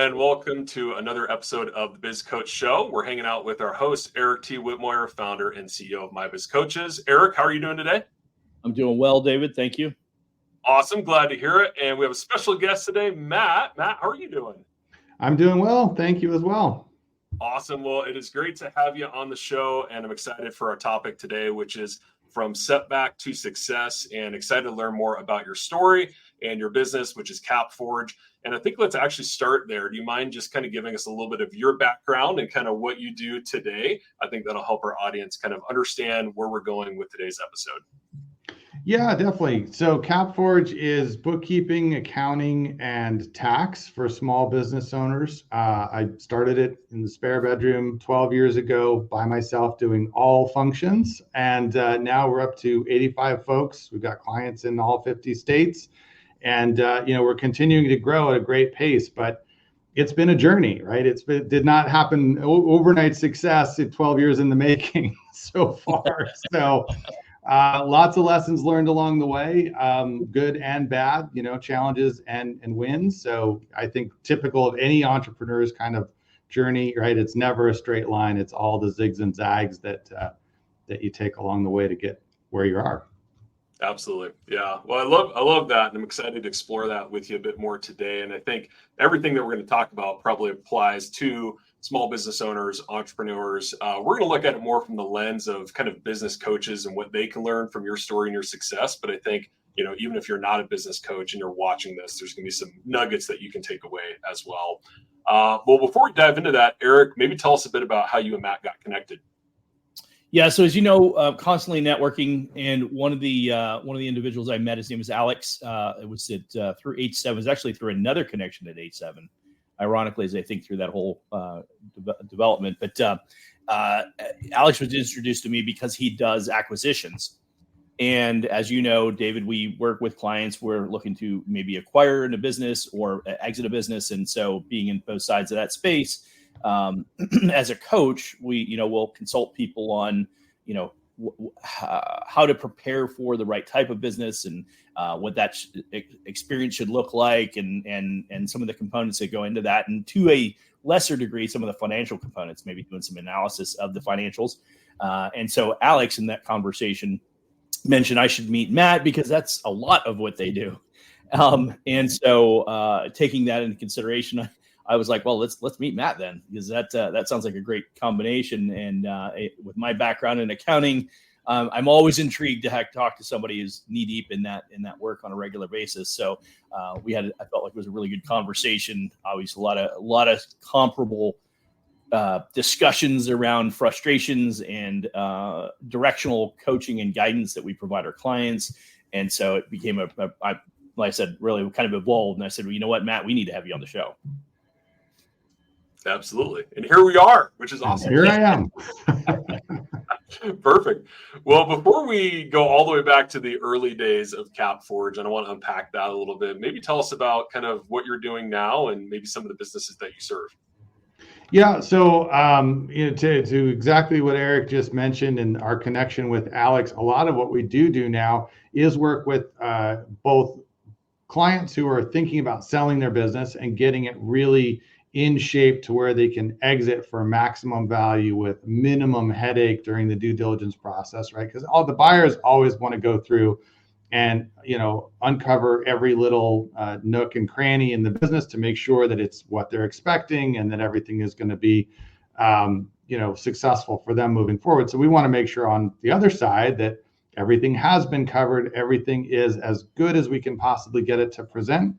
and welcome to another episode of the Biz Coach Show. We're hanging out with our host, Eric T. Whitmoyer, founder and CEO of My Biz Coaches. Eric, how are you doing today? I'm doing well, David. Thank you. Awesome. Glad to hear it. And we have a special guest today, Matt. Matt, how are you doing? I'm doing well. Thank you as well. Awesome. Well, it is great to have you on the show, and I'm excited for our topic today, which is from setback to success, and excited to learn more about your story and your business, which is CapForge. And I think let's actually start there. Do you mind just kind of giving us a little bit of your background and kind of what you do today? I think that'll help our audience kind of understand where we're going with today's episode. Yeah, definitely. So CapForge is bookkeeping, accounting, and tax for small business owners. I started it in the spare bedroom 12 years ago by myself, doing all functions. And now we're up to 85 folks. We've got clients in all 50 states. And, we're continuing to grow at a great pace, but it's been a journey, right? It did not happen overnight success in 12 years in the making so far. So lots of lessons learned along the way, good and bad, challenges and wins. So I think typical of any entrepreneur's kind of journey, right? It's never a straight line. It's all the zigs and zags that you take along the way to get where you are. Absolutely. Yeah. Well, I love that. And I'm excited to explore that with you a bit more today. And I think everything that we're going to talk about probably applies to small business owners, entrepreneurs. We're going to look at it more from the lens of kind of business coaches and what they can learn from your story and your success. But I think, even if you're not a business coach and you're watching this, there's going to be some nuggets that you can take away as well. Well, before we dive into that, Eric, maybe tell us a bit about how you and Matt got connected. Yeah, so as you know, constantly networking, and one of the individuals I met, his name was Alex. It was through H7. It was actually through another connection at H7. Ironically, as I think through that whole development. But Alex was introduced to me because he does acquisitions. And as you know, David, we work with clients. We're looking to maybe acquire in a business or exit a business. And so being in both sides of that space, as a coach, we'll consult people on, how to prepare for the right type of business and what that experience should look like, and some of the components that go into that, and to a lesser degree, some of the financial components, maybe doing some analysis of the financials. And so Alex, in that conversation, mentioned I should meet Matt because that's a lot of what they do. And so taking that into consideration, I was like, well, let's meet Matt then, because that sounds like a great combination. And with my background in accounting, I'm always intrigued to talk to somebody who's knee deep in that work on a regular basis. So I felt like it was a really good conversation. Obviously, a lot of comparable discussions around frustrations and directional coaching and guidance that we provide our clients. And so it became like I said, really kind of evolved. And I said, well, you know what, Matt, we need to have you on the show. Absolutely. And here we are, which is awesome. Here I am. Perfect. Well, before we go all the way back to the early days of CapForge, and I want to unpack that a little bit, maybe tell us about kind of what you're doing now and maybe some of the businesses that you serve. Yeah. So, to exactly what Eric just mentioned and our connection with Alex, a lot of what we do now is work with both clients who are thinking about selling their business and getting it really in shape to where they can exit for maximum value with minimum headache during the due diligence process, right? Because all the buyers always want to go through and uncover every little nook and cranny in the business to make sure that it's what they're expecting and that everything is going to be successful for them moving forward. So we want to make sure on the other side that everything has been covered, everything is as good as we can possibly get it to present.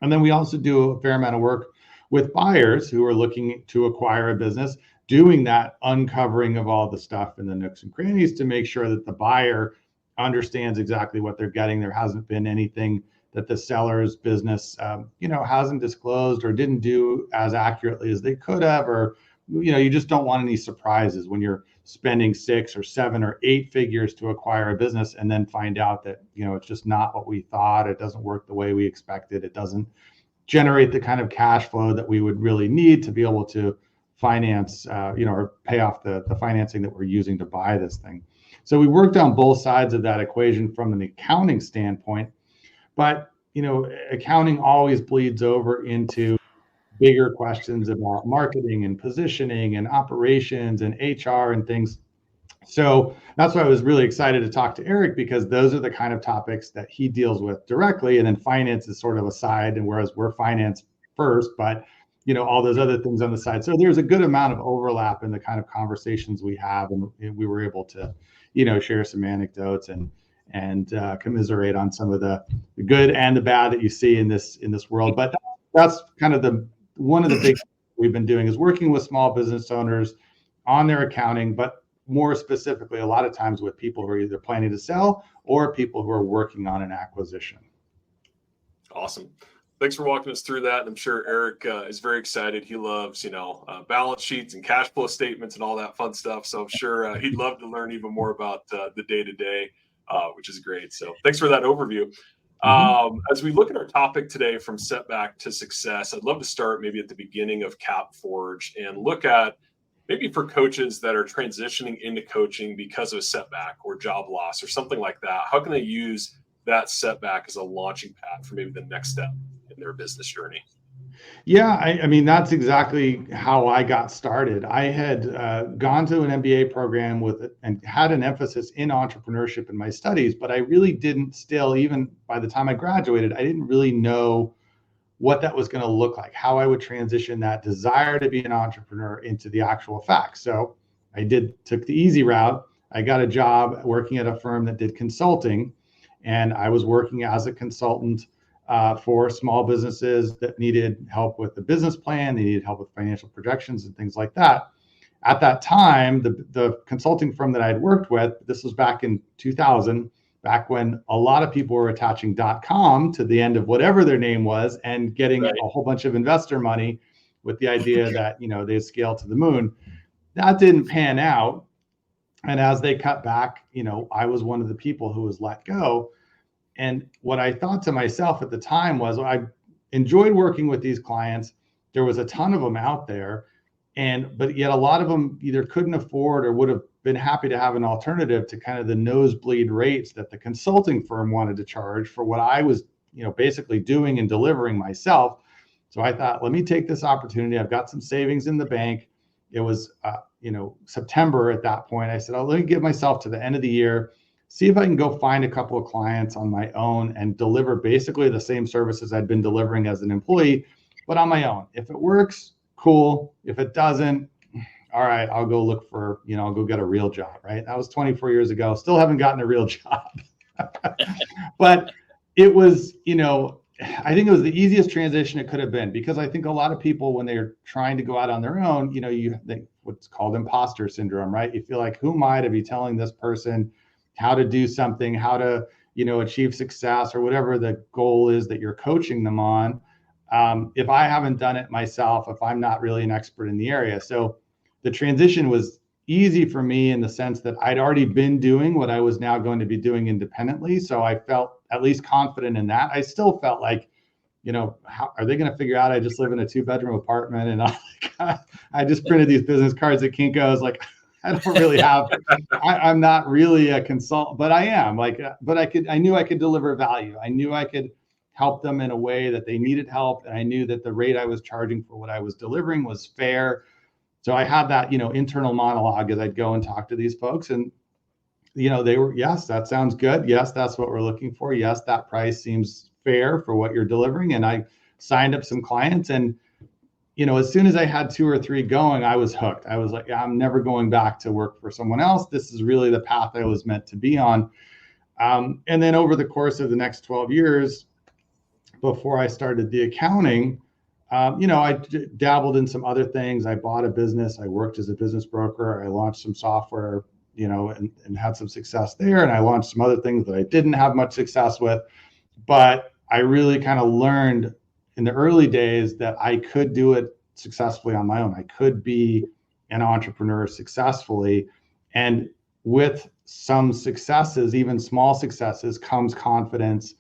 And then we also do a fair amount of work with buyers who are looking to acquire a business, doing that uncovering of all the stuff in the nooks and crannies to make sure that the buyer understands exactly what they're getting. There hasn't been anything that the seller's business, hasn't disclosed or didn't do as accurately as they could have, or, you just don't want any surprises when you're spending 6 or 7 or 8 figures to acquire a business and then find out that, it's just not what we thought. It doesn't work the way we expected. It doesn't generate the kind of cash flow that we would really need to be able to finance, or pay off the financing that we're using to buy this thing. So we worked on both sides of that equation from an accounting standpoint, but, accounting always bleeds over into bigger questions about marketing and positioning and operations and HR and things. So that's why I was really excited to talk to Eric, because those are the kind of topics that he deals with directly. And then finance is sort of a side, and whereas we're finance first, but all those other things on the side. So there's a good amount of overlap in the kind of conversations we have, and we were able to, share some anecdotes and commiserate on some of the good and the bad that you see in this world. But that's kind of one of the big things we've been doing is working with small business owners on their accounting, but more specifically, a lot of times with people who are either planning to sell or people who are working on an acquisition. Awesome. Thanks for walking us through that. And I'm sure Eric is very excited. He loves, balance sheets and cash flow statements and all that fun stuff. So I'm sure he'd love to learn even more about the day-to-day, which is great. So thanks for that overview. As we look at our topic today, from setback to success, I'd love to start maybe at the beginning of CapForge and look at maybe for coaches that are transitioning into coaching because of a setback or job loss or something like that. How can they use that setback as a launching pad for maybe the next step in their business journey? Yeah, I mean, that's exactly how I got started. I had gone to an MBA program and had an emphasis in entrepreneurship in my studies, but I really didn't even by the time I graduated, I didn't really know what that was going to look like, how I would transition that desire to be an entrepreneur into the actual facts. So I took the easy route. I got a job working at a firm that did consulting, and I was working as a consultant for small businesses that needed help with the business plan. They needed help with financial projections and things like that. At that time, the consulting firm that I had worked with, this was back in 2000, back when a lot of people were attaching .com to the end of whatever their name was and getting a whole bunch of investor money with the idea that, they'd scale to the moon. That didn't pan out. And as they cut back, I was one of the people who was let go. And what I thought to myself at the time was, I enjoyed working with these clients. There was a ton of them out there. But yet a lot of them either couldn't afford or would have been happy to have an alternative to kind of the nosebleed rates that the consulting firm wanted to charge for what I was, basically doing and delivering myself. So I thought, let me take this opportunity. I've got some savings in the bank. It was, September at that point. I said, let me give myself to the end of the year, see if I can go find a couple of clients on my own and deliver basically the same services I'd been delivering as an employee, but on my own. If it works, cool. If it doesn't, all right, I'll go look for, I'll go get a real job, right? That was 24 years ago. Still haven't gotten a real job. But it was, I think it was the easiest transition it could have been, because I think a lot of people, when they're trying to go out on their own, you think what's called imposter syndrome, right? You feel like, who am I to be telling this person how to do something, how to, achieve success or whatever the goal is that you're coaching them on. If I haven't done it myself, if I'm not really an expert in the area. So the transition was easy for me in the sense that I'd already been doing what I was now going to be doing independently. So I felt at least confident in that. I still felt like, how are they going to figure out I just live in a 2-bedroom apartment and I just printed these business cards at Kinko's. Like, I don't really have, I'm not really a consultant, but I am but I knew I could deliver value. I knew I could help them in a way that they needed help. And I knew that the rate I was charging for what I was delivering was fair. So I had that, internal monologue as I'd go and talk to these folks, and, they were, yes, that sounds good. Yes, that's what we're looking for. Yes, that price seems fair for what you're delivering. And I signed up some clients, and, as soon as I had 2 or 3 going, I was hooked. I was like, I'm never going back to work for someone else. This is really the path I was meant to be on. And then over the course of the next 12 years, before I started the accounting, I dabbled in some other things. I bought a business. I worked as a business broker. I launched some software, and had some success there. And I launched some other things that I didn't have much success with. But I really kind of learned in the early days that I could do it successfully on my own. I could be an entrepreneur successfully. And with some successes, even small successes, comes confidence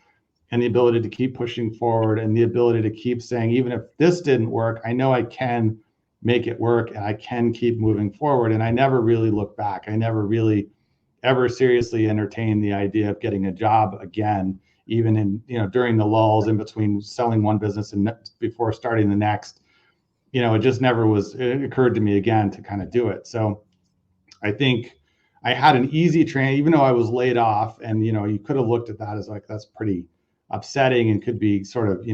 and the ability to keep pushing forward and the ability to keep saying, even if this didn't work, I know I can make it work and I can keep moving forward. And I never really looked back. I never really ever seriously entertained the idea of getting a job again, even in, during the lulls in between selling one business and before starting the next. it just never it occurred to me again to kind of do it. So I think I had an easy train, even though I was laid off, and, you could have looked at that as like, that's pretty upsetting and could be sort of,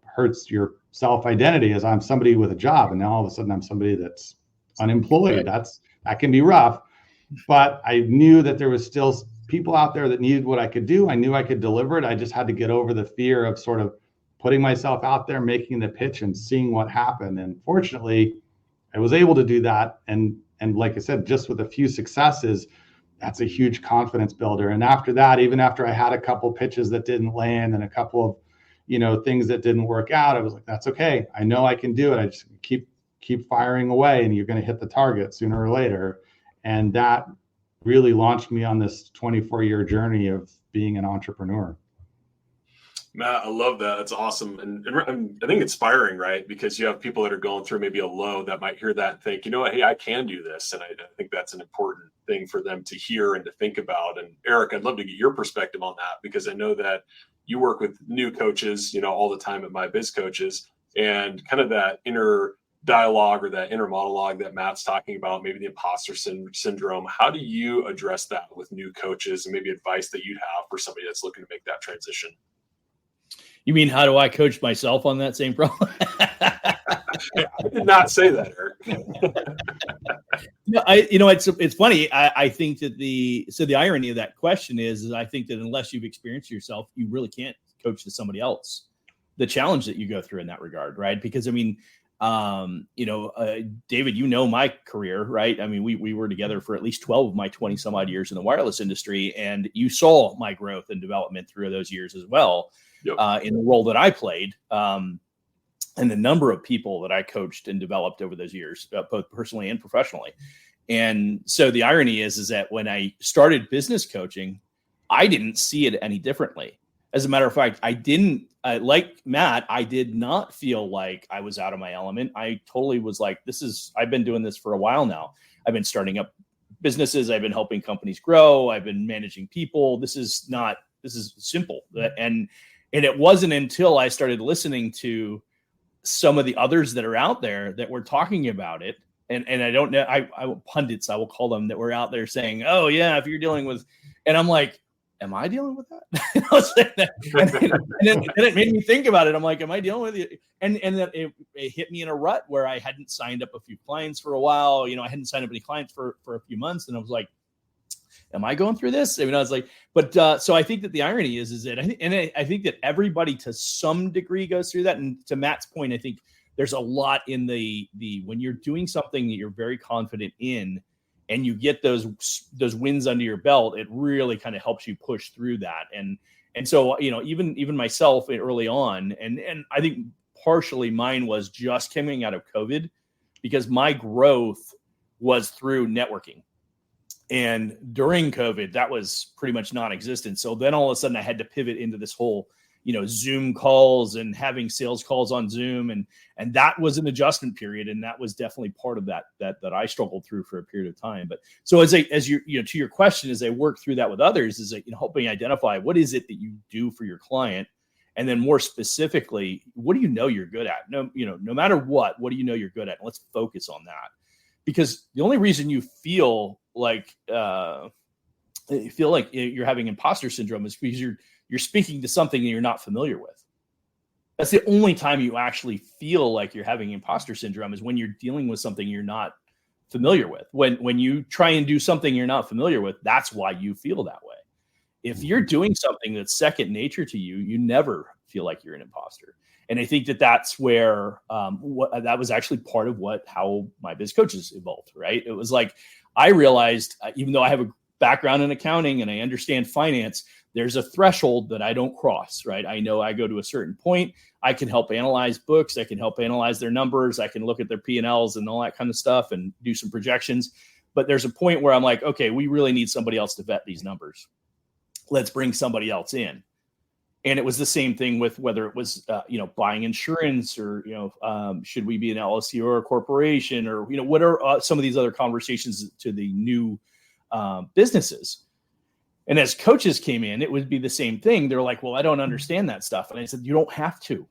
hurts your self-identity as I'm somebody with a job. And now all of a sudden I'm somebody that's unemployed. Right. That can be rough, but I knew that there was still people out there that needed what I could do. I knew I could deliver it. I just had to get over the fear of sort of putting myself out there, making the pitch and seeing what happened. And fortunately, I was able to do that. And like I said, just with a few successes, that's a huge confidence builder. And after that, even after I had a couple pitches that didn't land and a couple of, things that didn't work out, I was like, that's okay. I know I can do it. I just keep firing away, and you're going to hit the target sooner or later. And that really launched me on this 24-year journey of being an entrepreneur. Matt, I love that. That's awesome. And I think inspiring, right? Because you have people that are going through maybe a low that might hear that and think, you know what, hey, I can do this. And I think that's an important thing for them to hear and to think about. And Eric, I'd love to get your perspective on that, because I know that you work with new coaches, all the time at my Biz Coaches, and kind of that inner dialogue or that inner monologue that Matt's talking about, maybe the imposter syndrome. How do you address that with new coaches, and maybe advice that you'd have for somebody that's looking to make that transition? You mean, how do I coach myself on that same problem? I did not say that, Eric. No, it's funny. I think that the irony of that question is I think that unless you've experienced it yourself, you really can't coach to somebody else the challenge that you go through in that regard, right? Because David, my career, right? I mean, we were together for at least 12 of my 20 some odd years in the wireless industry, and you saw my growth and development through those years as well. Yep. In the role that I played, and the number of people that I coached and developed over those years, both personally and professionally. And so the irony is that when I started business coaching, I didn't see it any differently. As a matter of fact, I didn't, like Matt, I did not feel like I was out of my element. I totally was like, I've been doing this for a while now. I've been starting up businesses. I've been helping companies grow. I've been managing people. This is simple. And it wasn't until I started listening to some of the others that are out there that were talking about it. And I don't know, pundits, I will call them, that were out there saying, oh yeah, if you're dealing with, and I'm like, am I dealing with that? and then it made me think about it. I'm like, am I dealing with it? And then it hit me in a rut where I hadn't signed up a few clients for a while. I hadn't signed up any clients for a few months. And I was like, am I going through this? I mean, I was like, but so I think that the irony is that I think that everybody to some degree goes through that. And to Matt's point, I think there's a lot in the when you're doing something that you're very confident in, and you get those wins under your belt, it really kind of helps you push through that. And so, even myself early on, and I think partially mine was just coming out of COVID, because my growth was through networking. And during COVID, that was pretty much non-existent. So then all of a sudden I had to pivot into this whole, Zoom calls and having sales calls on Zoom. And that was an adjustment period. And that was definitely part of that I struggled through for a period of time. But so as you to your question, as I work through that with others, is helping identify what is it that you do for your client? And then more specifically, what do you know you're good at? No matter what do you know you're good at? And let's focus on that. Because the only reason you feel like you're having imposter syndrome is because you're speaking to something that you're not familiar with. That's the only time you actually feel like you're having imposter syndrome, is when you're dealing with something you're not familiar with. When you try and do something you're not familiar with, that's why you feel that way. If you're doing something that's second nature to you, you never feel like you're an imposter. And I think that that's where that was actually part of how my Biz Coaches evolved, right? It was like, I realized, even though I have a background in accounting and I understand finance, there's a threshold that I don't cross, right? I know I go to a certain point, I can help analyze books, I can help analyze their numbers, I can look at their P&Ls and all that kind of stuff and do some projections. But there's a point where I'm like, okay, we really need somebody else to vet these numbers. Let's bring somebody else in. And it was the same thing with whether it was, buying insurance, or, should we be an LLC or a corporation, or, what are some of these other conversations to the new businesses. And as coaches came in, it would be the same thing. They're like, well, I don't understand that stuff. And I said, you don't have to.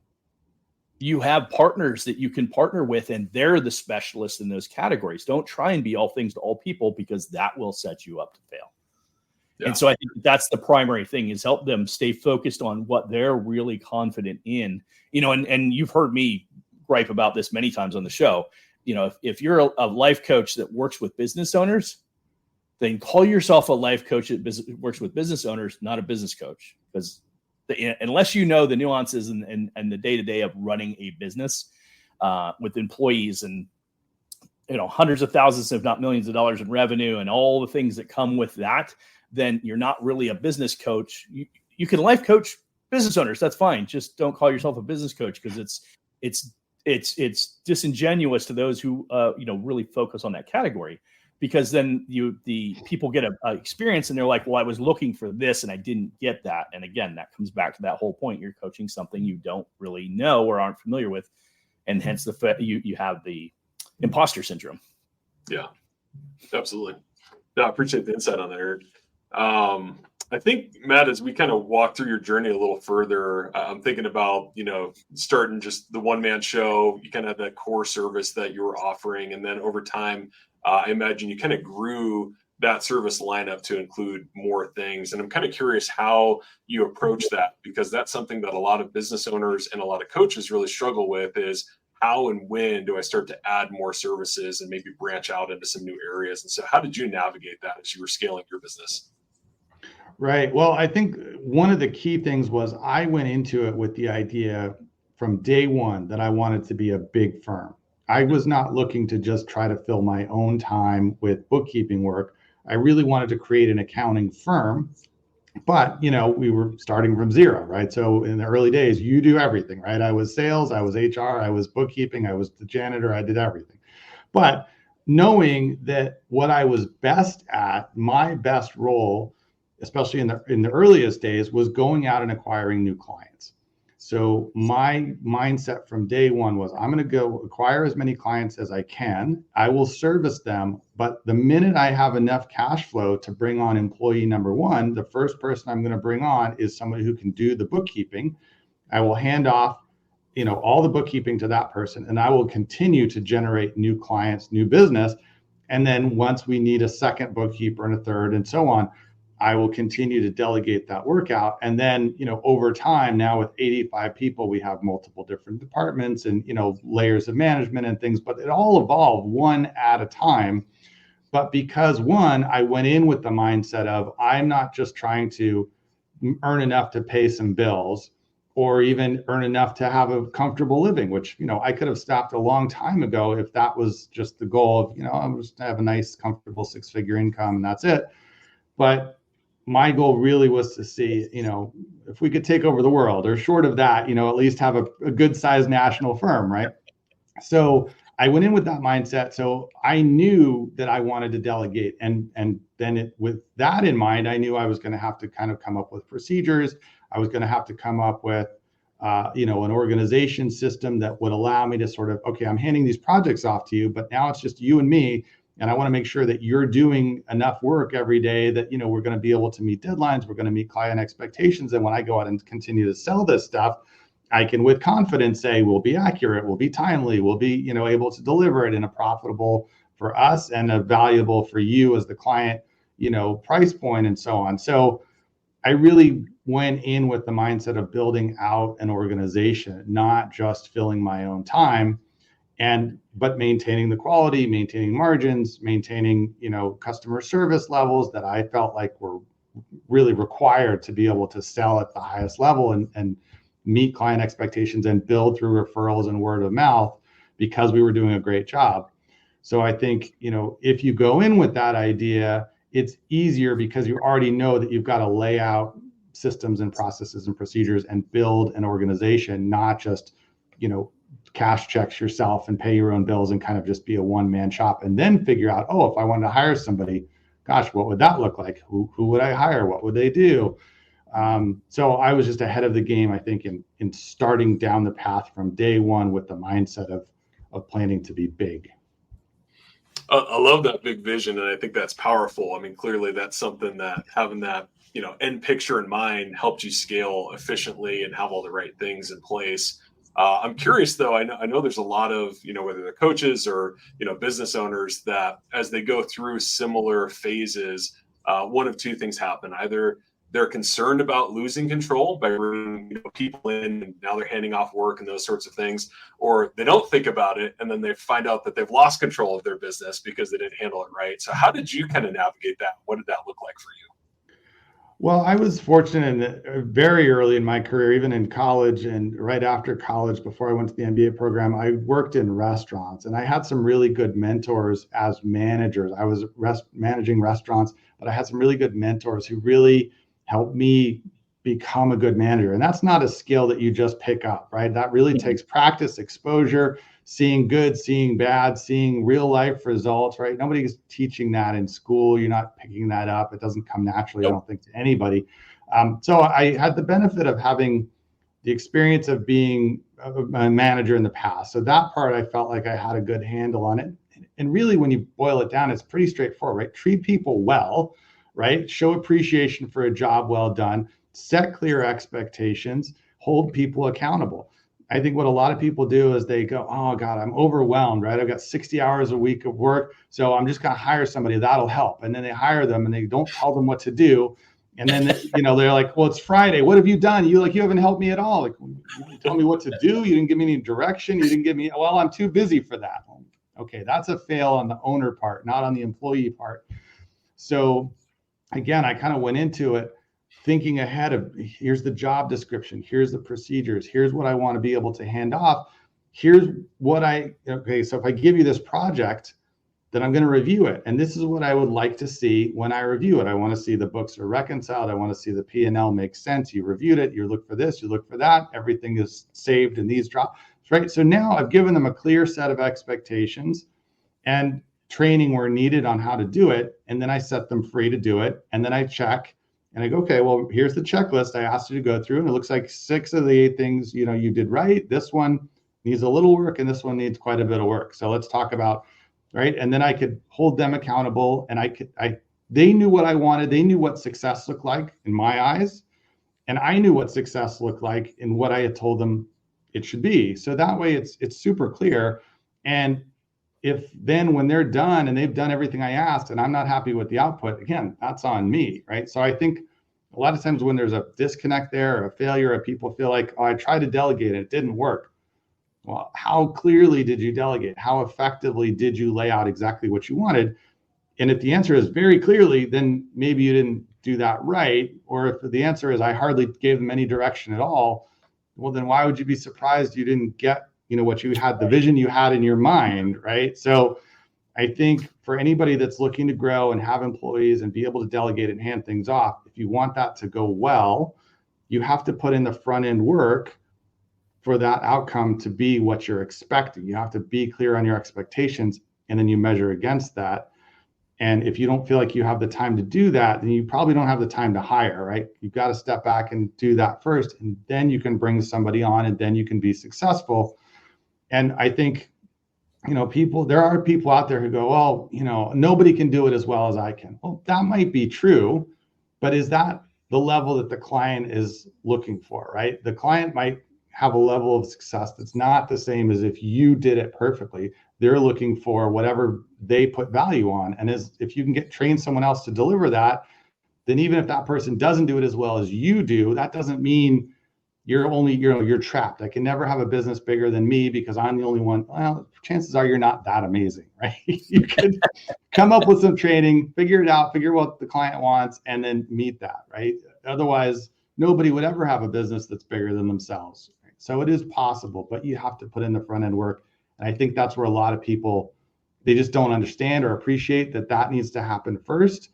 You have partners that you can partner with, and they're the specialists in those categories. Don't try and be all things to all people, because that will set you up to fail. Yeah. And so I think that's the primary thing, is help them stay focused on what they're really confident in. And you've heard me gripe about this many times on the show. If you're a life coach that works with business owners, then call yourself a life coach that works with business owners, not a business coach, because unless you know the nuances and the day-to-day of running a business with employees and hundreds of thousands, if not millions of dollars in revenue and all the things that come with that, then you're not really a business coach. You can life coach business owners. That's fine. Just don't call yourself a business coach, because it's disingenuous to those who really focus on that category. Because then the people get a experience and they're like, well, I was looking for this and I didn't get that. And again, that comes back to that whole point. You're coaching something you don't really know or aren't familiar with. And hence you have the imposter syndrome. Yeah, absolutely. No, I appreciate the insight on that, Eric. I think, Matt, as we kind of walk through your journey a little further, I'm thinking about, starting just the one-man show. You kind of have that core service that you were offering. And then over time, I imagine you kind of grew that service lineup to include more things. And I'm kind of curious how you approach that, because that's something that a lot of business owners and a lot of coaches really struggle with, is how and when do I start to add more services and maybe branch out into some new areas? And so how did you navigate that as you were scaling your business? Right. Well, I think one of the key things was I went into it with the idea from day one that I wanted to be a big firm. I was not looking to just try to fill my own time with bookkeeping work. I really wanted to create an accounting firm, but we were starting from zero, right? So in the early days, you do everything, right? I was sales, I was HR, I was bookkeeping, I was the janitor, I did everything. But knowing that what I was best at, my best role, especially in the earliest days, was going out and acquiring new clients. So my mindset from day one was, I'm going to go acquire as many clients as I can. I will service them. But the minute I have enough cash flow to bring on employee number one, the first person I'm going to bring on is somebody who can do the bookkeeping. I will hand off, all the bookkeeping to that person, and I will continue to generate new clients, new business. And then once we need a second bookkeeper and a third and so on, I will continue to delegate that work out. And then, over time, now with 85 people, we have multiple different departments and, layers of management and things, but it all evolved one at a time. But because I went in with the mindset of, I'm not just trying to earn enough to pay some bills or even earn enough to have a comfortable living, which, I could have stopped a long time ago if that was just the goal of, I'm just to have a nice, comfortable 6-figure income and that's it. But my goal really was to see, if we could take over the world, or short of that, at least have a good sized national firm, right? So I went in with that mindset. So I knew that I wanted to delegate. And then with that in mind, I knew I was going to have to kind of come up with procedures. I was going to have to come up with, an organization system that would allow me to sort of, okay, I'm handing these projects off to you, but now it's just you and me. And I want to make sure that you're doing enough work every day that, we're going to be able to meet deadlines. We're going to meet client expectations. And when I go out and continue to sell this stuff, I can with confidence say we'll be accurate, we'll be timely, we'll be, able to deliver it in a profitable for us and a valuable for you as the client, price point and so on. So I really went in with the mindset of building out an organization, not just filling my own time. But maintaining the quality, maintaining margins, maintaining, customer service levels that I felt like were really required to be able to sell at the highest level and meet client expectations and build through referrals and word of mouth, because we were doing a great job. So I think, if you go in with that idea, it's easier because you already know that you've got to lay out systems and processes and procedures and build an organization, not just, cash checks yourself and pay your own bills and kind of just be a one-man shop, and then figure out, if I wanted to hire somebody, gosh, what would that look like? Who would I hire? What would they do? So I was just ahead of the game, I think, in starting down the path from day one with the mindset of planning to be big. I love that big vision, and I think that's powerful. I mean, clearly that's something that having that, end picture in mind helped you scale efficiently and have all the right things in place. I'm curious though. I know there's a lot of, whether they're coaches or, business owners that as they go through similar phases, one of two things happen. Either they're concerned about losing control by bringing people in and now they're handing off work and those sorts of things, or they don't think about it and then they find out that they've lost control of their business because they didn't handle it right. So how did you kind of navigate that? What did that look like for you? Well, I was fortunate very early in my career, even in college and right after college, before I went to the MBA program, I worked in restaurants and I had some really good mentors as managers. I was managing restaurants, but I had some really good mentors who really helped me become a good manager. And that's not a skill that you just pick up, right? That really takes practice, exposure, seeing good, seeing bad, seeing real life results, right? Nobody's teaching that in school. You're not picking that up. It doesn't come naturally, I don't think, to anybody. So I had the benefit of having the experience of being a manager in the past. So that part, I felt like I had a good handle on it. And really, when you boil it down, it's pretty straightforward, right? Treat people well, right? Show appreciation for a job well done, set clear expectations, hold people accountable. I think what a lot of people do is they go, oh God, I'm overwhelmed, right? I've got 60 hours a week of work, so I'm just going to hire somebody that'll help. And then they hire them and they don't tell them what to do. And then, they're like, well, it's Friday. What have you done? You haven't helped me at all. Like, you tell me what to do. You didn't give me any direction. You didn't give me, well, I'm too busy for that. Okay, that's a fail on the owner part, not on the employee part. So again, I kind of went into it thinking ahead of, here's the job description, here's the procedures, here's what I want to be able to hand off, here's what so if I give you this project, then I'm going to review it. And this is what I would like to see when I review it. I want to see the books are reconciled. I want to see the P&L make sense. You reviewed it, you look for this, you look for that, everything is saved in these drops, right? So now I've given them a clear set of expectations and training where needed on how to do it. And then I set them free to do it. And then I check. And I go, okay, well, here's the checklist I asked you to go through. And it looks like 6 of the 8 things, you did right. This one needs a little work and this one needs quite a bit of work. So let's talk about, right? And then I could hold them accountable and they knew what I wanted. They knew what success looked like in my eyes. And I knew what success looked like in what I had told them it should be. So that way it's super clear. And if then when they're done and they've done everything I asked and I'm not happy with the output, again, that's on me, right? So I think a lot of times when there's a disconnect there or a failure, or people feel like, oh, I tried to delegate and it didn't work. Well, how clearly did you delegate? How effectively did you lay out exactly what you wanted? And if the answer is very clearly, then maybe you didn't do that right. Or if the answer is I hardly gave them any direction at all, well, then why would you be surprised you didn't get what you had, the vision you had in your mind, right? So I think for anybody that's looking to grow and have employees and be able to delegate and hand things off, if you want that to go well, you have to put in the front end work for that outcome to be what you're expecting. You have to be clear on your expectations and then you measure against that. And if you don't feel like you have the time to do that, then you probably don't have the time to hire, right? You've got to step back and do that first, and then you can bring somebody on and then you can be successful. And I think, there are people out there who go, well, nobody can do it as well as I can. Well, that might be true, but is that the level that the client is looking for, right? The client might have a level of success that's not the same as if you did it perfectly. They're looking for whatever they put value on. And if you can train someone else to deliver that, then even if that person doesn't do it as well as you do, that doesn't mean you're trapped. I can never have a business bigger than me because I'm the only one. Well, chances are you're not that amazing, right? You could come up with some training, figure it out, figure what the client wants, and then meet that, right? Otherwise, nobody would ever have a business that's bigger than themselves. Right? So it is possible, but you have to put in the front end work. And I think that's where a lot of people, they just don't understand or appreciate that needs to happen first.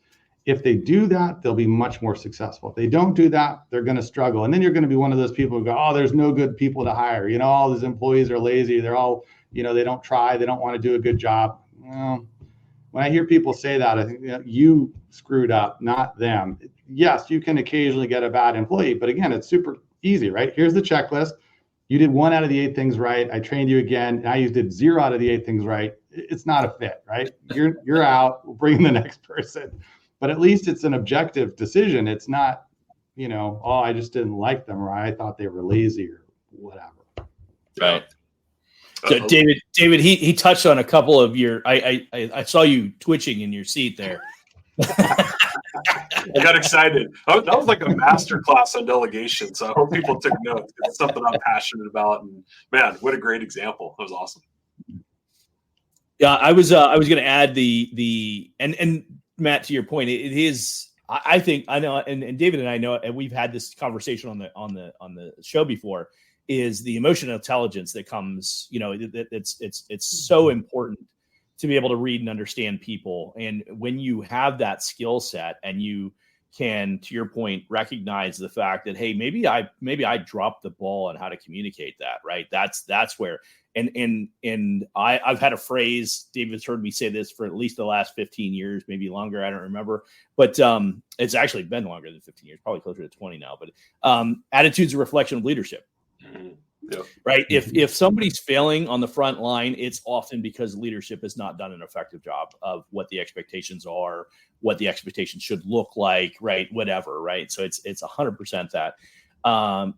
If they do that, they'll be much more successful. If they don't do that, they're going to struggle. And then you're going to be one of those people who go, oh, there's no good people to hire. All these employees are lazy. They're all, they don't try. They don't want to do a good job. Well, when I hear people say that, I think you screwed up, not them. Yes, you can occasionally get a bad employee, but again, it's super easy, right? Here's the checklist. You did 1 out of the 8 things right. I trained you again. Now you did 0 out of the 8 things right. It's not a fit, right? You're out. We'll bring in the next person. But at least it's an objective decision. It's not, oh, I just didn't like them or I thought they were lazy or whatever. Right. So David, he touched on a couple of your. I saw you twitching in your seat there. I got excited. That was like a master class on delegation. So I hope people took notes. It's something I'm passionate about. And man, what a great example. That was awesome. Yeah, I was going to add and Matt, to your point, it is. I think I know, and David and I know, and we've had this conversation on the show before. Is the emotional intelligence that comes, it's so important to be able to read and understand people. And when you have that skill set and you can, to your point, recognize the fact that, hey, maybe I dropped the ball on how to communicate that, right? That's where, and I've had a phrase, David's heard me say this for at least the last 15 years, maybe longer. I don't remember, but it's actually been longer than 15 years, probably closer to 20 now, but attitude's a reflection of leadership. Yep. Right. If somebody's failing on the front line, it's often because leadership has not done an effective job of what the expectations are, what the expectations should look like, right? Whatever. Right. So it's 100% that.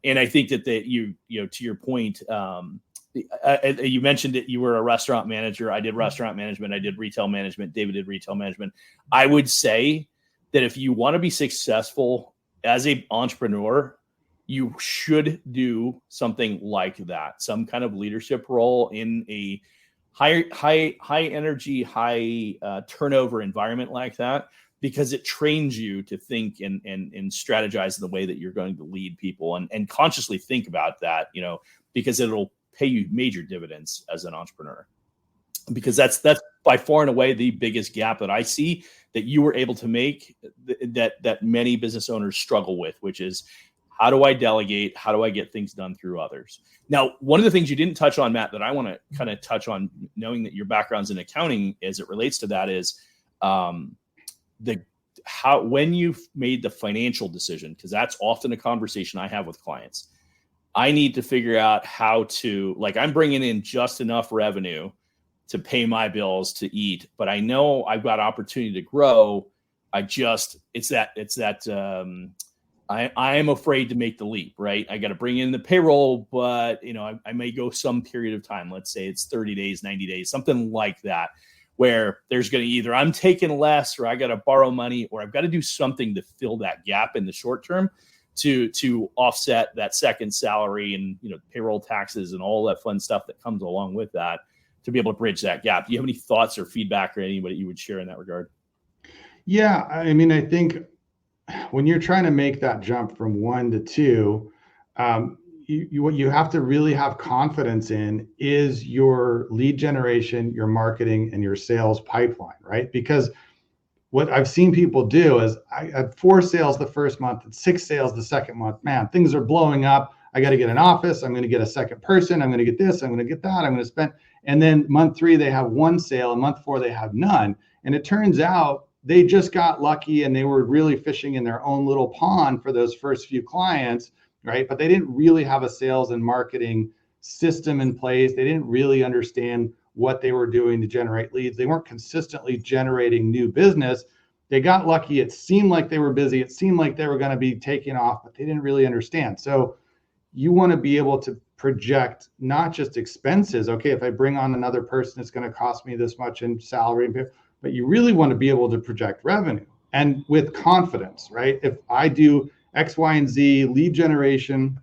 And I think that you to your point, you mentioned that you were a restaurant manager. I did restaurant management. I did retail management. David did retail management. I would say that if you want to be successful as an entrepreneur, you should do something like that, some kind of leadership role in a high energy, high turnover environment like that, because it trains you to think and strategize the way that you're going to lead people and consciously think about that, because it'll pay you major dividends as an entrepreneur. Because that's by far and away the biggest gap that I see that you were able to make that many business owners struggle with, which is, how do I delegate? How do I get things done through others? Now, one of the things you didn't touch on, Matt, that I want to kind of touch on, knowing that your background's in accounting as it relates to that, is when you've made the financial decision, because that's often a conversation I have with clients. I need to figure out how to, I'm bringing in just enough revenue to pay my bills to eat, but I know I've got opportunity to grow. I am afraid to make the leap, right? I got to bring in the payroll, but I may go some period of time. Let's say it's 30 days, 90 days, something like that, where there's going to either I'm taking less, or I got to borrow money, or I've got to do something to fill that gap in the short term to offset that second salary and payroll taxes and all that fun stuff that comes along with that, to be able to bridge that gap. Do you have any thoughts or feedback or anybody you would share in that regard? Yeah, I mean, I think when you're trying to make that jump from 1 to 2, what you have to really have confidence in is your lead generation, your marketing, and your sales pipeline, right? Because what I've seen people do is, I had 4 sales the first month and 6 sales the second month. Man, things are blowing up. I got to get an office. I'm going to get a second person. I'm going to get this. I'm going to get that. I'm going to spend. And then month 3, they have 1 sale. And month 4, they have none. And it turns out they just got lucky and they were really fishing in their own little pond for those first few clients, right? But they didn't really have a sales and marketing system in place. They didn't really understand what they were doing to generate leads. They weren't consistently generating new business. They got lucky. It seemed like they were busy. It seemed like they were going to be taking off, but they didn't really understand. So you want to be able to project not just expenses. Okay, if I bring on another person, it's going to cost me this much in salary, but you really want to be able to project revenue, and with confidence, right? If I do X, Y, and Z lead generation,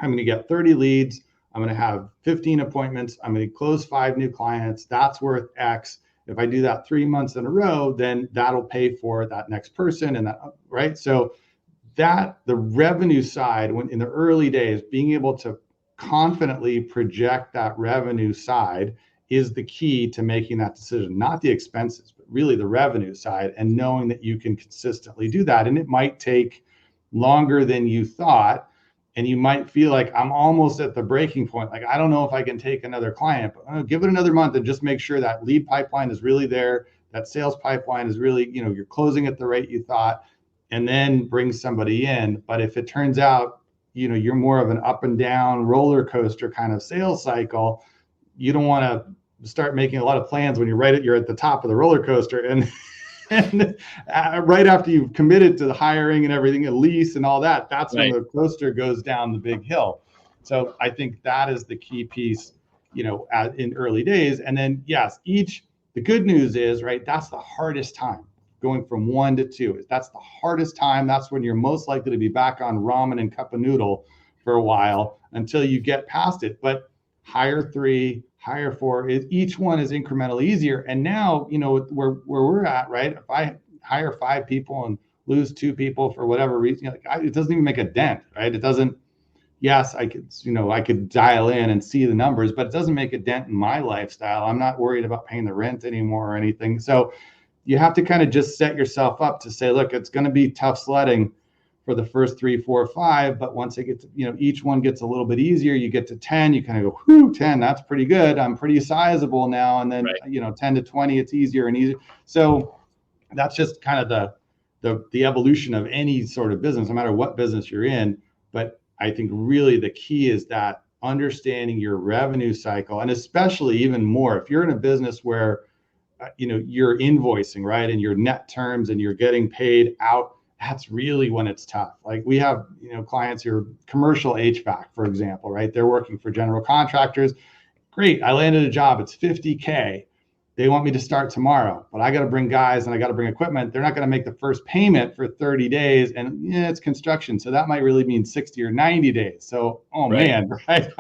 I'm going to get 30 leads. I'm going to have 15 appointments. I'm going to close 5 new clients. That's worth X. If I do that 3 months in a row, then that'll pay for that next person, and that, right? So that the revenue side, when in the early days, being able to confidently project that revenue side is the key to making that decision, not the expenses, but really the revenue side, and knowing that you can consistently do that. And it might take longer than you thought, and you might feel like, I'm almost at the breaking point. Like, I don't know if I can take another client, but give it another month and just make sure that lead pipeline is really there. That sales pipeline is really, you're closing at the rate you thought, and then bring somebody in. But if it turns out, you're more of an up and down roller coaster kind of sales cycle, you don't want to start making a lot of plans when you're at the top of the roller coaster, and right after you've committed to the hiring and everything, a lease and all that, that's when the coaster goes down the big hill. So I think that is the key piece, in early days. And then, yes, the good news is, right, that's the hardest time. Going from 1 to 2, that's the hardest time. That's when you're most likely to be back on ramen and cup of noodle for a while until you get past it. But hire 3, hire 4, each one is incrementally easier. And now, where we're at, right? If I hire 5 people and lose 2 people for whatever reason, it doesn't even make a dent, right? It doesn't. Yes, I could dial in and see the numbers, but it doesn't make a dent in my lifestyle. I'm not worried about paying the rent anymore or anything. So you have to kind of just set yourself up to say, look, it's going to be tough sledding for the first 3, 4, 5, but once it gets, each one gets a little bit easier, you get to 10, you kind of go, whoo, 10, that's pretty good. I'm pretty sizable now. And then, right. 10 to 20, it's easier and easier. So that's just kind of the evolution of any sort of business, no matter what business you're in. But I think really the key is that understanding your revenue cycle, and especially even more if you're in a business where you're invoicing, right, and your net terms and you're getting paid out. That's really when it's tough. Like we have clients who are commercial HVAC, for example, right? They're working for general contractors. Great, I landed a job. It's $50K. They want me to start tomorrow, but I got to bring guys and I got to bring equipment. They're not going to make the first payment for 30 days. And it's construction. So that might really mean 60 or 90 days. So, man, right?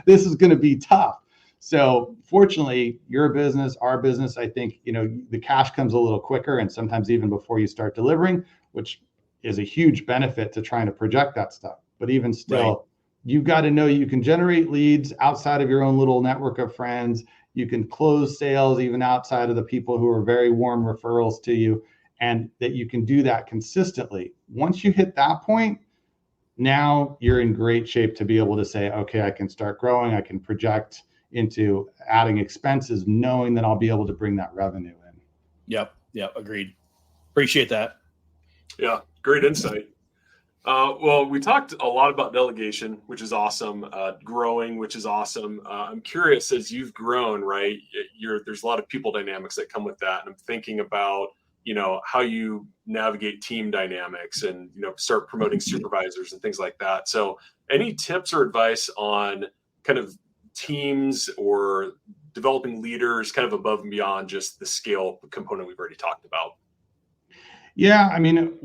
This is going to be tough. So fortunately, your business, our business, I think, the cash comes a little quicker and sometimes even before you start delivering, which is a huge benefit to trying to project that stuff. But even still, you've got to know you can generate leads outside of your own little network of friends. You can close sales even outside of the people who are very warm referrals to you, and that you can do that consistently. Once you hit that point, now you're in great shape to be able to say, okay, I can start growing. I can project into adding expenses, knowing that I'll be able to bring that revenue in. Yep. Agreed. Appreciate that. Yeah, great insight. Well, we talked a lot about delegation, which is awesome. Growing, which is awesome. I'm curious, as you've grown, right? There's a lot of people dynamics that come with that, and I'm thinking about how you navigate team dynamics and start promoting supervisors and things like that. So, any tips or advice on kind of teams or developing leaders, kind of above and beyond just the scale component we've already talked about? Yeah, I mean,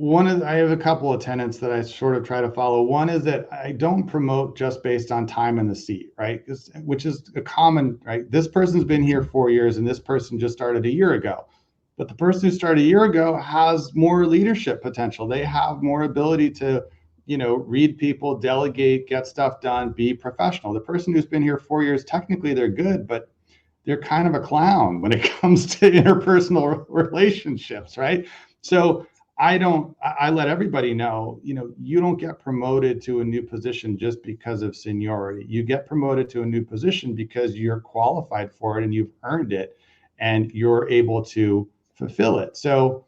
I have a couple of tenets that I sort of try to follow. One is that I don't promote just based on time in the seat, right? Which is a common, right? This person's been here 4 years and this person just started a year ago. But the person who started a year ago has more leadership potential. They have more ability to, read people, delegate, get stuff done, be professional. The person who's been here 4 years, technically they're good, but they're kind of a clown when it comes to interpersonal relationships, right? So I let everybody know, you don't get promoted to a new position just because of seniority. You get promoted to a new position because you're qualified for it and you've earned it and you're able to fulfill it. So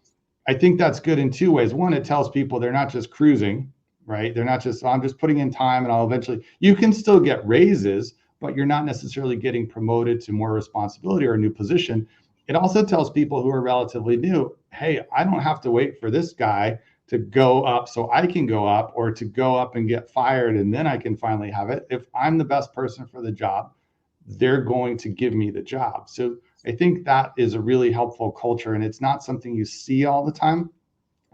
I think that's good in 2 ways. One, it tells people they're not just cruising, right? They're not just, I'm just putting in time and I'll eventually, you can still get raises, but you're not necessarily getting promoted to more responsibility or a new position. It also tells people who are relatively new, hey, I don't have to wait for this guy to go up so I can go up, or to go up and get fired and then I can finally have it. If I'm the best person for the job, they're going to give me the job. So I think that is a really helpful culture, and it's not something you see all the time.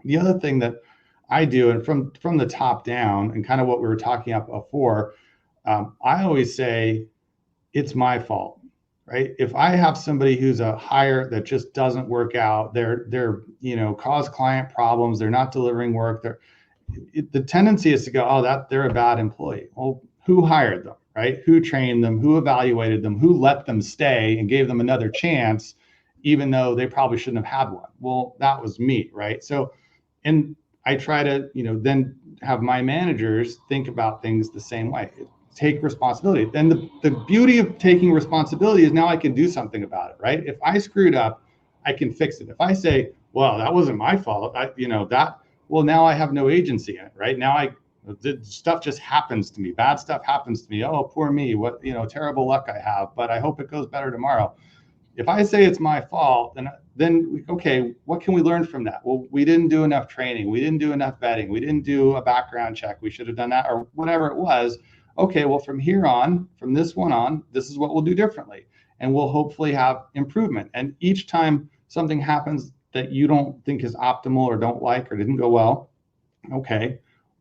The other thing that I do, and from the top down, and kind of what we were talking about before, I always say it's my fault. Right? If I have somebody who's a hire that just doesn't work out, they're cause client problems, they're not delivering work, the tendency is to go, oh, they're a bad employee. Well, who hired them, right? Who trained them? Who evaluated them? Who let them stay and gave them another chance, even though they probably shouldn't have had one? Well, that was me, right? So, and I try to, then have my managers think about things the same way. Take responsibility. Then the beauty of taking responsibility is now I can do something about it, right? If I screwed up, I can fix it. If I say, well, that wasn't my fault, now I have no agency in it, right? Now the stuff just happens to me. Bad stuff happens to me. Oh, poor me. What, terrible luck I have, but I hope it goes better tomorrow. If I say it's my fault, then okay, what can we learn from that? Well, we didn't do enough training. We didn't do enough vetting. We didn't do a background check. We should have done that, or whatever it was. okay, well, from here on, from this one on, this is what we'll do differently. And we'll hopefully have improvement. And each time something happens that you don't think is optimal or don't like or didn't go well, okay,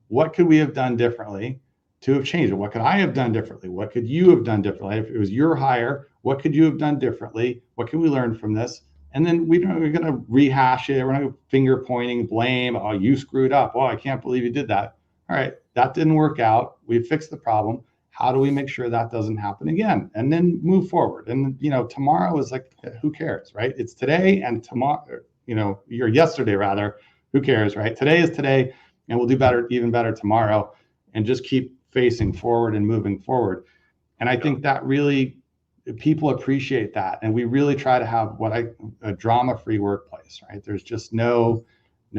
what could we have done differently to have changed it? What could I have done differently? What could you have done differently? If it was your hire, what could you have done differently? What can we learn from this? And then we're going to rehash it. We're not finger pointing, blame. Oh, you screwed up. Oh, I can't believe you did that. All right, that didn't work out. We fixed the problem. How do we make sure that doesn't happen again? And then move forward. And, tomorrow is like, who cares, right? It's today, and tomorrow, or yesterday rather, who cares, right? Today is today, and we'll do better, even better tomorrow, and just keep facing forward and moving forward. And I think that really, people appreciate that. And we really try to have a drama-free workplace, right? There's just no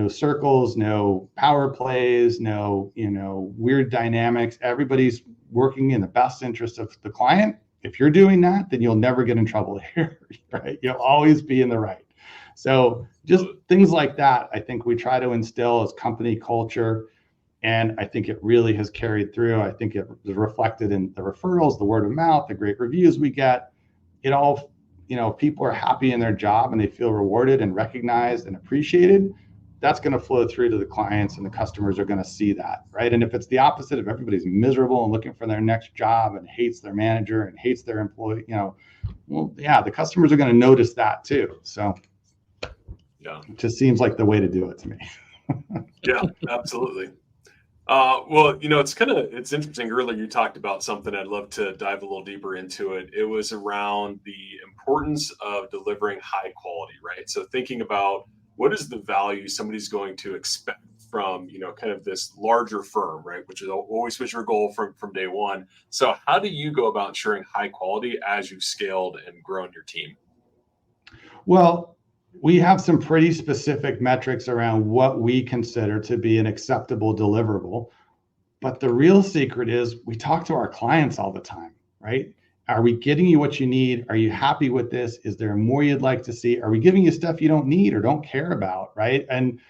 circles, no power plays, no, weird dynamics. Everybody's working in the best interest of the client. If you're doing that, then you'll never get in trouble here, right? You'll always be in the right. So just things like that, I think we try to instill as company culture. And I think it really has carried through. I think it is reflected in the referrals, the word of mouth, the great reviews we get. It all, people are happy in their job and they feel rewarded and recognized and appreciated. That's going to flow through to the clients, and the customers are going to see that, right? And if it's the opposite, if everybody's miserable and looking for their next job and hates their manager and hates their employee, the customers are going to notice that too. So yeah, it just seems like the way to do it to me. Yeah, absolutely. Well, it's interesting. Earlier, you talked about something. I'd love to dive a little deeper into it. It was around the importance of delivering high quality, right? So thinking about what is the value somebody's going to expect from, kind of this larger firm, right? Which is always was your goal from day one. So how do you go about ensuring high quality as you've scaled and grown your team? Well, we have some pretty specific metrics around what we consider to be an acceptable deliverable. But the real secret is we talk to our clients all the time, right? Are we getting you what you need? Are you happy with this? Is there more you'd like to see? Are we giving you stuff you don't need or don't care about, right? And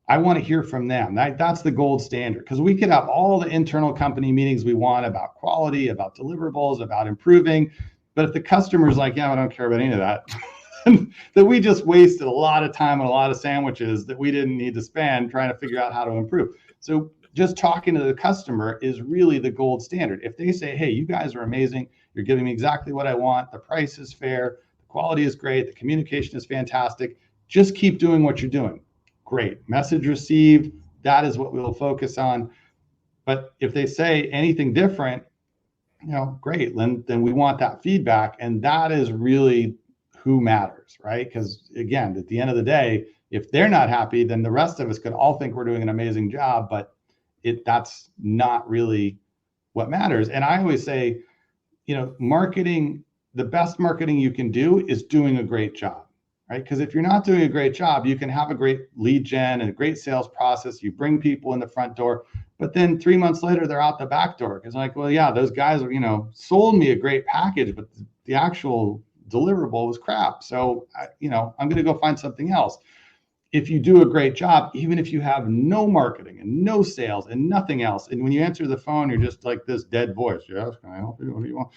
I want to hear from them. That's the gold standard, because we could have all the internal company meetings we want about quality, about deliverables, about improving. But if the customer's like, yeah, I don't care about any of that, that we just wasted a lot of time and a lot of sandwiches that we didn't need to spend trying to figure out how to improve. So just talking to the customer is really the gold standard. If they say, hey, you guys are amazing, you're giving me exactly what I want, the price is fair, the quality is great, the communication is fantastic, just keep doing what you're doing. Great. Message received, that is what we'll focus on. But if they say anything different, great, then we want that feedback. And that is really who matters, right? Because again, at the end of the day, if they're not happy, then the rest of us could all think we're doing an amazing job, but that's not really what matters. And I always say, marketing, the best marketing you can do is doing a great job, right? Because if you're not doing a great job, you can have a great lead gen and a great sales process. You bring people in the front door, but then 3 months later, they're out the back door. Because like, well, yeah, those guys are, sold me a great package, but the actual deliverable was crap. So, I'm going to go find something else. If you do a great job, even if you have no marketing and no sales and nothing else, and when you answer the phone, you're just like this dead voice. Yes, can I help you? What do you want?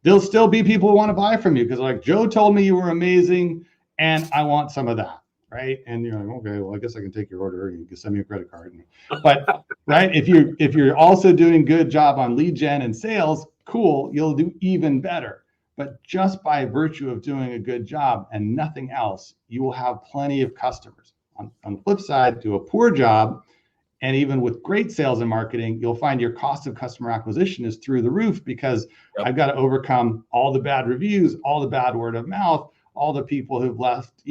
There'll still be people who want to buy from you because like, Joe told me you were amazing and I want some of that, right? And you're like, okay, well, I guess I can take your order. You can send me a credit card. But right, if you're also doing good job on lead gen and sales, cool, you'll do even better. But just by virtue of doing a good job and nothing else, you will have plenty of customers. On the flip side, do a poor job, and even with great sales and marketing, you'll find your cost of customer acquisition is through the roof because I've got to overcome all the bad reviews, all the bad word of mouth, all the people who've left,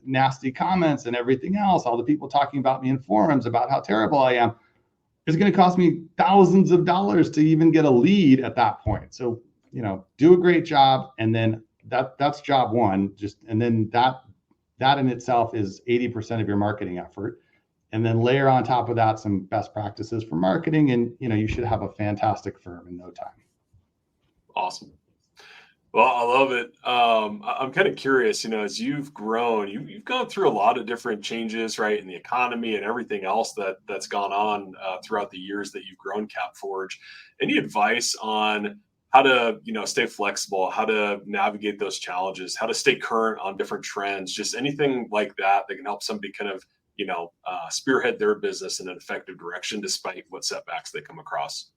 nasty comments and everything else, all the people talking about me in forums about how terrible I am. It's going to cost me thousands of dollars to even get a lead at that point. So, do a great job, and then that's job one. And then that in itself is 80% of your marketing effort. And then layer on top of that some best practices for marketing, and you should have a fantastic firm in no time. Awesome. Well, I love it. I'm kind of curious, as you've grown, you've gone through a lot of different changes, right, in the economy and everything else that's gone on throughout the years that you've grown CapForge. Any advice on how to, stay flexible, how to navigate those challenges, how to stay current on different trends, just anything like that that can help somebody kind of, spearhead their business in an effective direction despite what setbacks they come across?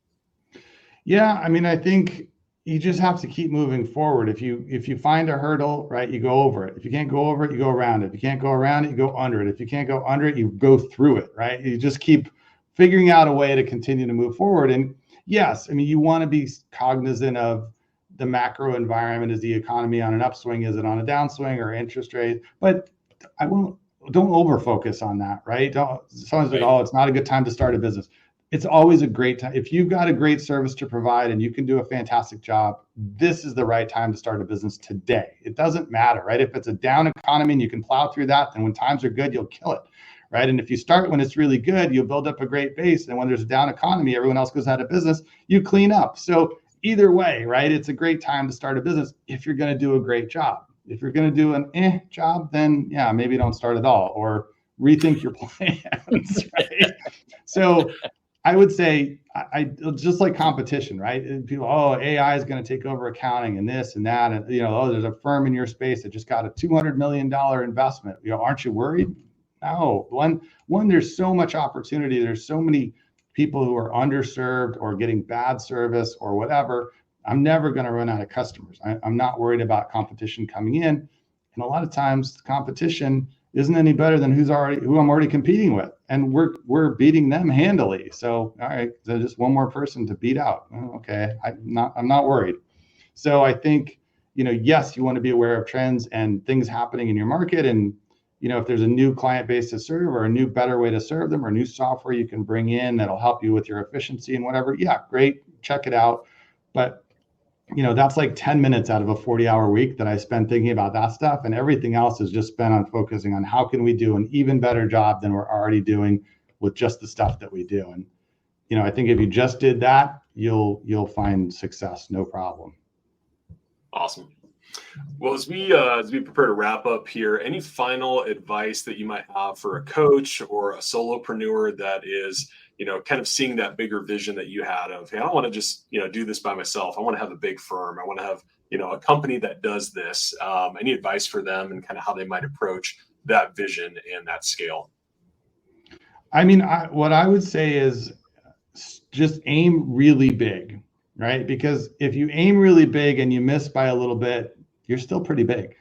Yeah, I mean, I think you just have to keep moving forward. If you find a hurdle, right, you go over it. If you can't go over it, you go around it. If you can't go around it, you go under it. If you can't go under it, you go through it, right? You just keep figuring out a way to continue to move forward. And yes, I mean, you want to be cognizant of the macro environment. Is the economy on an upswing? Is it on a downswing, or interest rate? But don't over focus on that, right? Someone's like, oh, it's not a good time to start a business. It's always a great time. If you've got a great service to provide and you can do a fantastic job, this is the right time to start a business today. It doesn't matter, right? If it's a down economy and you can plow through that, then when times are good, you'll kill it, right? And if you start when it's really good, you'll build up a great base. And when there's a down economy, everyone else goes out of business, you clean up. So either way, right? It's a great time to start a business if you're going to do a great job. If you're going to do an job, then yeah, maybe don't start at all, or rethink your plans, right? So I would say, I just like competition, right? And people, oh, AI is going to take over accounting and this and that. And, oh, there's a firm in your space that just got a $200 million investment. Aren't you worried? No. One, there's so much opportunity. There's so many people who are underserved or getting bad service or whatever. I'm never going to run out of customers. I'm not worried about competition coming in. And a lot of times the competition isn't any better than who I'm already competing with. And we're beating them handily. So, all right, so just one more person to beat out. Okay, I'm not worried. So I think, yes, you want to be aware of trends and things happening in your market. And, if there's a new client base to serve or a new better way to serve them or new software you can bring in that'll help you with your efficiency and whatever, yeah, great, check it out. But that's like 10 minutes out of a 40-hour week that I spend thinking about that stuff. And everything else is just spent on focusing on how can we do an even better job than we're already doing with just the stuff that we do. And, I think if you just did that, you'll find success, no problem. Awesome. Well, as we prepare to wrap up here, any final advice that you might have for a coach or a solopreneur that is, kind of seeing that bigger vision that you had of, hey, I don't want to just, do this by myself. I want to have a big firm. I want to have, a company that does this. Any advice for them and kind of how they might approach that vision and that scale? I mean, what I would say is just aim really big, right? Because if you aim really big and you miss by a little bit, you're still pretty big,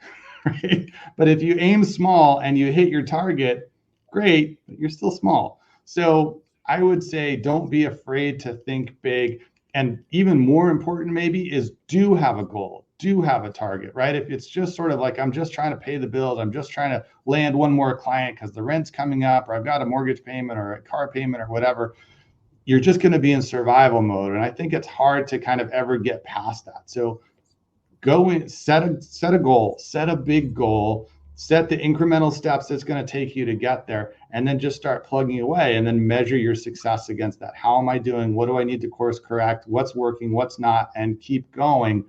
right? But if you aim small and you hit your target, great, but you're still small. So I would say don't be afraid to think big. And even more important maybe is do have a goal, do have a target, right? If it's just sort of like, I'm just trying to pay the bills, I'm just trying to land one more client because the rent's coming up, or I've got a mortgage payment or a car payment or whatever, you're just going to be in survival mode. And I think it's hard to kind of ever get past that. So go in, set a goal, set a big goal, set the incremental steps that's going to take you to get there, and then just start plugging away and then measure your success against that. How am I doing? What do I need to course correct? What's working? What's not? And keep going.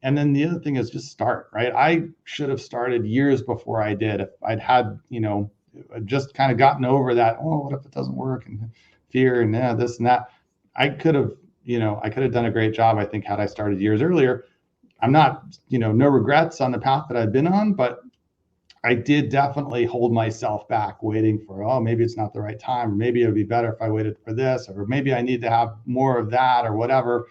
And then the other thing is just start, right? I should have started years before I did. If I'd had, just kind of gotten over that, oh, what if it doesn't work? And fear and this and that. I could have done a great job, I think, had I started years earlier. I'm not, no regrets on the path that I've been on, but I did definitely hold myself back waiting for, oh, maybe it's not the right time. Or maybe it would be better if I waited for this, or maybe I need to have more of that or whatever.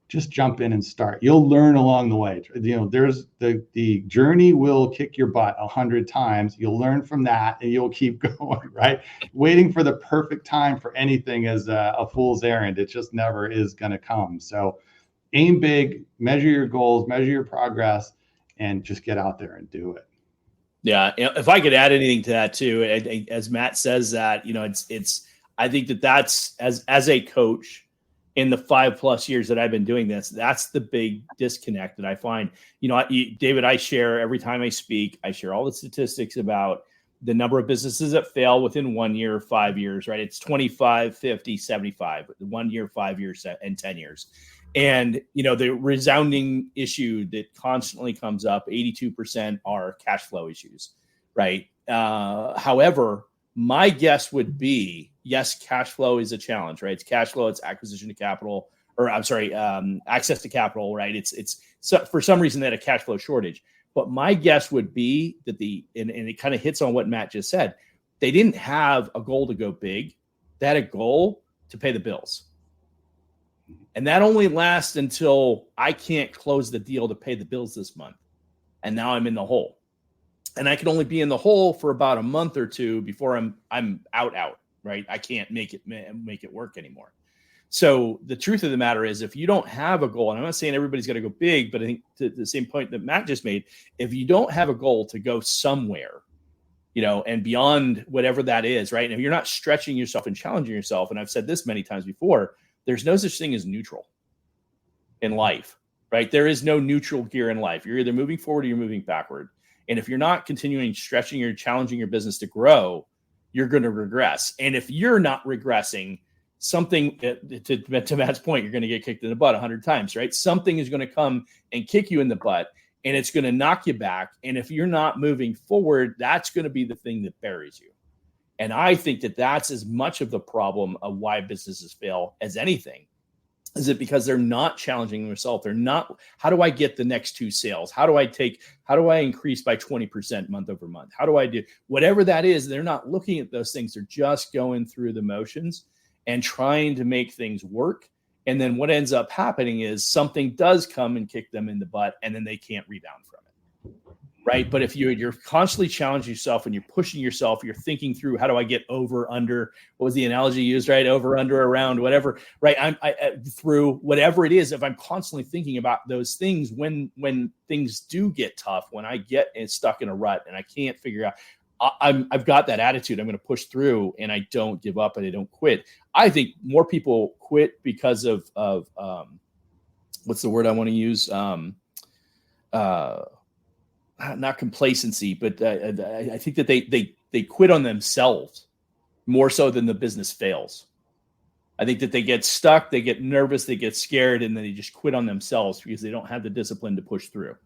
Just jump in and start. You'll learn along the way. There's the journey will kick your butt 100 times. You'll learn from that and you'll keep going, right? Waiting for the perfect time for anything is a fool's errand. It just never is going to come. So aim big, measure your goals, measure your progress, and just get out there and do it. Yeah. If I could add anything to that too, as Matt says that, it's, I think that's as a coach in the 5+ years that I've been doing this, that's the big disconnect that I find. David, I share every time I speak, I share all the statistics about the number of businesses that fail within 1 year, 5 years, right? It's 25, 50, 75, 1 year, 5 years, and 10 years. And, the resounding issue that constantly comes up, 82% are cash flow issues, right? However, my guess would be, yes, cash flow is a challenge, right? It's cash flow, it's acquisition to capital, or I'm sorry, access to capital, right? It's for some reason they had a cash flow shortage. But my guess would be that and it kind of hits on what Matt just said. They didn't have a goal to go big. They had a goal to pay the bills. And that only lasts until I can't close the deal to pay the bills this month. And now I'm in the hole. And I can only be in the hole for about a month or two before I'm out, right? I can't make it work anymore. So the truth of the matter is, if you don't have a goal, and I'm not saying everybody's got to go big, but I think to the same point that Matt just made, if you don't have a goal to go somewhere, and beyond whatever that is, right? And if you're not stretching yourself and challenging yourself, and I've said this many times before, there's no such thing as neutral in life, right? There is no neutral gear in life. You're either moving forward or you're moving backward. And if you're not continuing stretching or challenging your business to grow, you're going to regress. And if you're not regressing, something, to Matt's point, you're going to get kicked in the butt 100 times, right? Something is going to come and kick you in the butt, and it's going to knock you back. And if you're not moving forward, that's going to be the thing that buries you. And I think that that's as much of the problem of why businesses fail as anything. Is it because they're not challenging themselves? They're not, how do I get the next 2 sales? How do I increase by 20% month over month? How do I do whatever that is? They're not looking at those things. They're just going through the motions and trying to make things work. And then what ends up happening is something does come and kick them in the butt, and then they can't rebound from it. Right. But if you're constantly challenging yourself and you're pushing yourself, you're thinking through, how do I get over, under, what was the analogy used, right? Over, under, around, whatever, right? I through whatever it is, if I'm constantly thinking about those things, when things do get tough, when I get stuck in a rut and I can't figure out, I've got that attitude. I'm going to push through, and I don't give up and I don't quit. I think more people quit because of what's the word I want to use? Not complacency, but I think that they quit on themselves more so than the business fails. I think that they get stuck, they get nervous, they get scared, and then they just quit on themselves because they don't have the discipline to push through.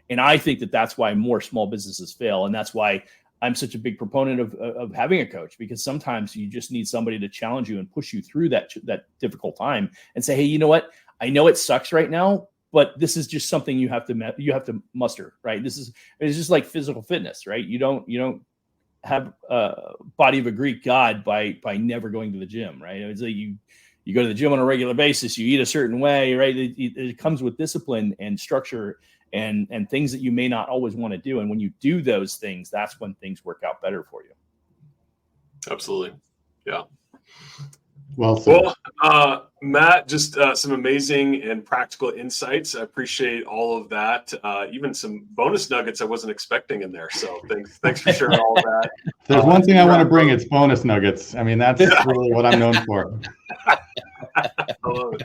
And I think that that's why more small businesses fail. And that's why I'm such a big proponent of having a coach, because sometimes you just need somebody to challenge you and push you through that difficult time and say, hey, you know what? I know it sucks right now, but this is just something you have to muster, right? It's just like physical fitness, right? You don't have a body of a Greek god by never going to the gym, right? It's like you go to the gym on a regular basis, you eat a certain way, right? It comes with discipline and structure and things that you may not always want to do. And when you do those things, that's when things work out better for you. Absolutely. Yeah. Well said. Well, Matt, just some amazing and practical insights. I appreciate all of that. Even some bonus nuggets I wasn't expecting in there. So thanks for sharing all of that. If there's one thing I want to bring, it's bonus nuggets. I mean, that's really what I'm known for. I love it.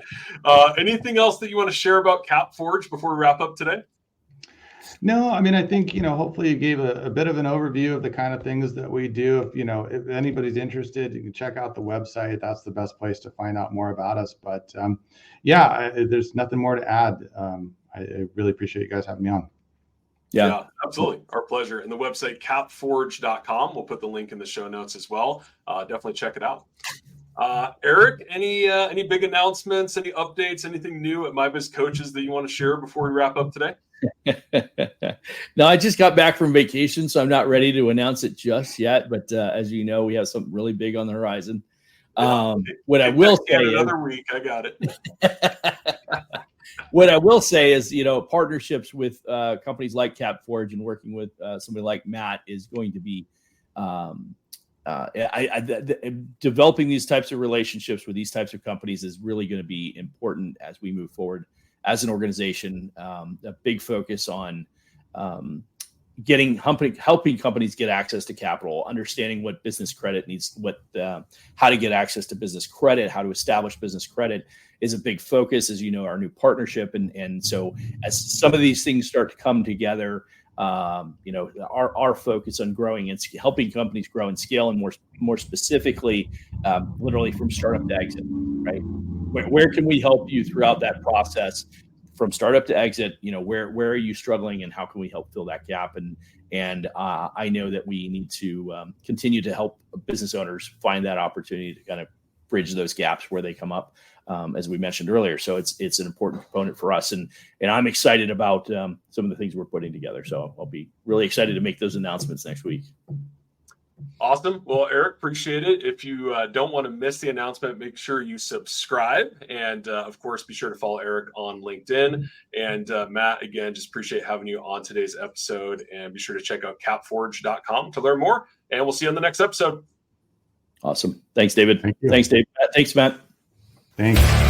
Anything else that you want to share about CapForge before we wrap up today? No, I mean, I think, hopefully you gave a bit of an overview of the kind of things that we do. If anybody's interested, you can check out the website. That's the best place to find out more about us. But there's nothing more to add. I really appreciate you guys having me on. Yeah, absolutely. Our pleasure. And the website, capforge.com. We'll put the link in the show notes as well. Definitely check it out. Eric, any big announcements, any updates, anything new at Biz Coaches that you want to share before we wrap up today? No, I just got back from vacation, so I'm not ready to announce it just yet. But as you know, we have something really big on the horizon. What I will say is another week. I got it. What I will say is, partnerships with companies like CapForge and working with somebody like Matt is going to be developing these types of relationships with these types of companies is really going to be important as we move forward as an organization. A big focus on helping companies get access to capital, understanding what business credit needs, how to get access to business credit, how to establish business credit is a big focus, as you know, our new partnership. And so as some of these things start to come together, our focus on growing and helping companies grow and scale, and more specifically, literally from startup to exit, right? where can we help you throughout that process from startup to exit? Where are you struggling, and how can we help fill that gap? And I know that we need to continue to help business owners find that opportunity to kind of bridge those gaps where they come up, as we mentioned earlier. So it's an important component for us, and I'm excited about some of the things we're putting together. So I'll be really excited to make those announcements next week. Awesome. Well, Eric, appreciate it. If you don't want to miss the announcement, make sure you subscribe. And of course, be sure to follow Eric on LinkedIn. And Matt, again, just appreciate having you on today's episode. And be sure to check out CapForge.com to learn more. And we'll see you on the next episode. Awesome. Thanks, David. Thank you. Thanks, Dave. Thanks, Matt. Thanks.